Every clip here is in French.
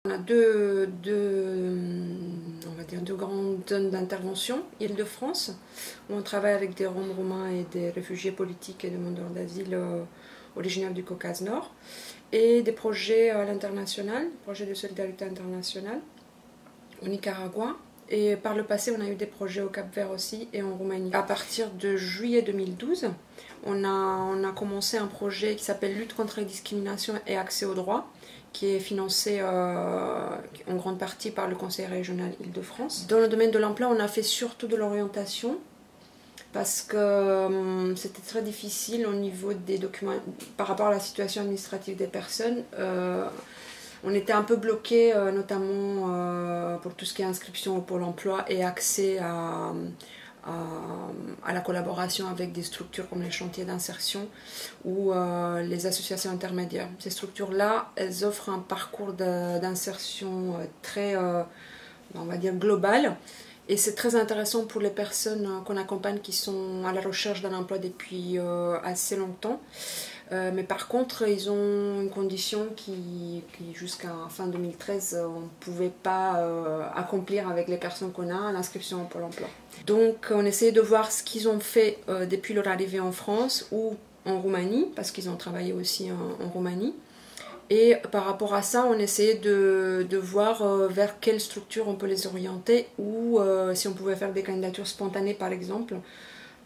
On a on va dire deux grandes zones d'intervention. Île-de-France, où on travaille avec des Roms roumains et des réfugiés politiques et demandeurs d'asile originaires du Caucase Nord. Et des projets à l'international, projets de solidarité internationale au Nicaragua. Et par le passé, on a eu des projets au Cap-Vert aussi et en Roumanie. À partir de juillet 2012, on a commencé un projet qui s'appelle Lutte contre les discriminations et accès aux droits, qui est financé en grande partie par le Conseil régional Île-de-France. Dans le domaine de l'emploi, on a fait surtout de l'orientation, parce que c'était très difficile au niveau des documents, par rapport à la situation administrative des personnes. On était un peu bloqué, notamment pour tout ce qui est inscription au Pôle emploi et accès à la collaboration avec des structures comme les chantiers d'insertion ou les associations intermédiaires. Ces structures-là, elles offrent un parcours d'insertion très, on va dire, global. Et c'est très intéressant pour les personnes qu'on accompagne qui sont à la recherche d'un emploi depuis assez longtemps. Mais par contre, ils ont une condition qui jusqu'à fin 2013, on ne pouvait pas accomplir avec les personnes qu'on a, l'inscription au Pôle emploi. Donc on essayait de voir ce qu'ils ont fait depuis leur arrivée en France ou en Roumanie, parce qu'ils ont travaillé aussi en Roumanie. Et par rapport à ça, on essayait de voir vers quelle structure on peut les orienter ou si on pouvait faire des candidatures spontanées par exemple,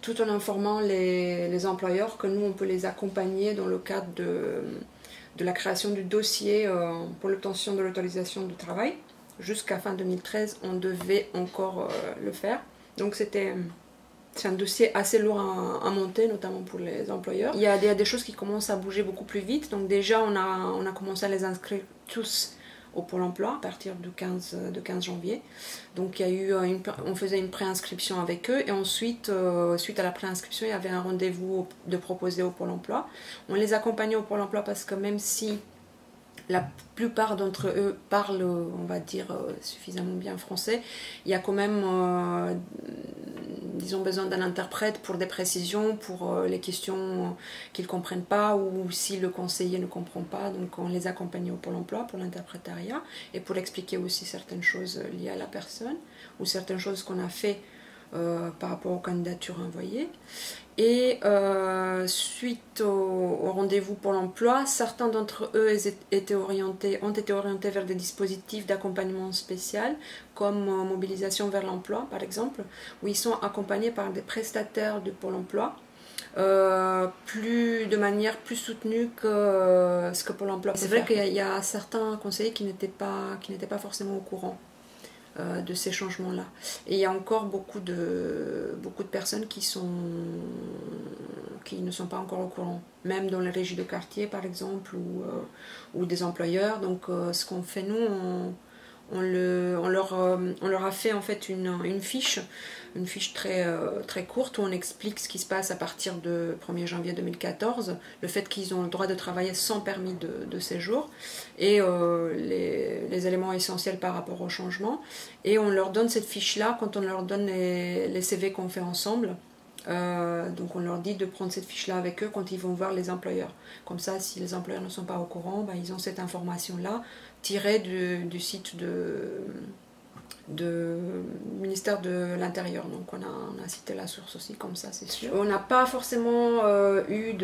tout en informant les employeurs que nous on peut les accompagner dans le cadre de la création du dossier pour l'obtention de l'autorisation de travail. Jusqu'à fin 2013, on devait encore le faire. Donc c'est un dossier assez lourd à monter, notamment pour les employeurs. Il y a des choses qui commencent à bouger beaucoup plus vite. Donc déjà, on a commencé à les inscrire tous au Pôle emploi à partir du 15 janvier. Donc il y a eu on faisait une préinscription avec eux et ensuite, suite à la préinscription, il y avait un rendez-vous de proposer au Pôle emploi. On les accompagnait au Pôle emploi parce que même si la plupart d'entre eux parlent, on va dire, suffisamment bien français, il y a quand même, disons, besoin d'un interprète pour des précisions, pour les questions qu'ils ne comprennent pas ou si le conseiller ne comprend pas. Donc on les accompagne au Pôle emploi pour l'interprétariat et pour expliquer aussi certaines choses liées à la personne ou certaines choses qu'on a fait par rapport aux candidatures envoyées. Et suite au rendez-vous pour l'emploi, certains d'entre eux ont été orientés vers des dispositifs d'accompagnement spécial, comme mobilisation vers l'emploi par exemple, où ils sont accompagnés par des prestataires de Pôle emploi, de manière plus soutenue que ce que Pôle emploi peut faire. C'est vrai qu'il y a certains conseillers qui n'étaient pas forcément au courant de ces changements-là. Et il y a encore beaucoup de personnes qui ne sont pas encore au courant, même dans les régies de quartier par exemple, ou des employeurs. Donc ce qu'on fait nous, on leur a fait en fait une fiche très courte où on explique ce qui se passe à partir de 1er janvier 2014, le fait qu'ils ont le droit de travailler sans permis de séjour et les éléments essentiels par rapport au changement. Et on leur donne cette fiche-là quand on leur donne les CV qu'on fait ensemble. Donc on leur dit de prendre cette fiche-là avec eux quand ils vont voir les employeurs. Comme ça, si les employeurs ne sont pas au courant, ils ont cette information-là tirée du site du ministère de l'Intérieur. Donc on a cité la source aussi, comme ça c'est sûr. On n'a pas forcément eu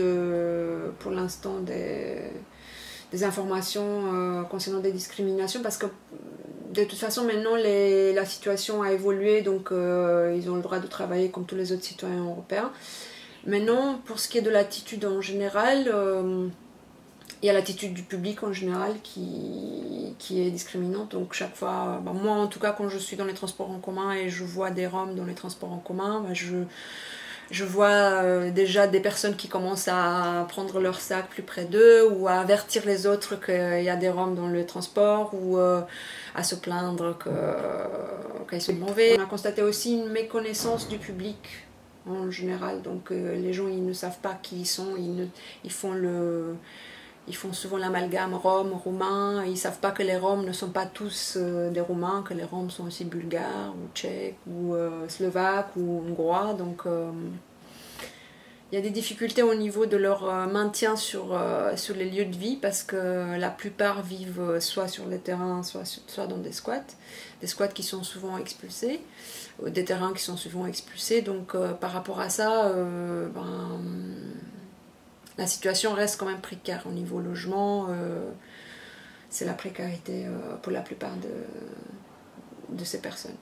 pour l'instant des informations concernant des discriminations parce que de toute façon maintenant la situation a évolué, donc ils ont le droit de travailler comme tous les autres citoyens européens. Maintenant, pour ce qui est de l'attitude en général, il y a l'attitude du public en général qui est discriminante. Donc chaque fois, moi en tout cas quand je suis dans les transports en commun et je vois des Roms dans les transports en commun, je vois déjà des personnes qui commencent à prendre leur sac plus près d'eux ou à avertir les autres qu'il y a des Roms dans le transport ou à se plaindre qu'ils sont mauvais. On a constaté aussi une méconnaissance du public en général. Donc les gens ils ne savent pas qui ils sont, ils font souvent l'amalgame Roms, Roumains. Ils ne savent pas que les Roms ne sont pas tous des Roumains, que les Roms sont aussi bulgares, ou tchèques, ou slovaques, ou hongrois. Donc Il y a des difficultés au niveau de leur maintien sur les lieux de vie parce que la plupart vivent soit sur les terrains, soit dans des squats qui sont souvent expulsés, des terrains qui sont souvent expulsés. Donc par rapport à ça, la situation reste quand même précaire au niveau logement. C'est la précarité pour la plupart de ces personnes.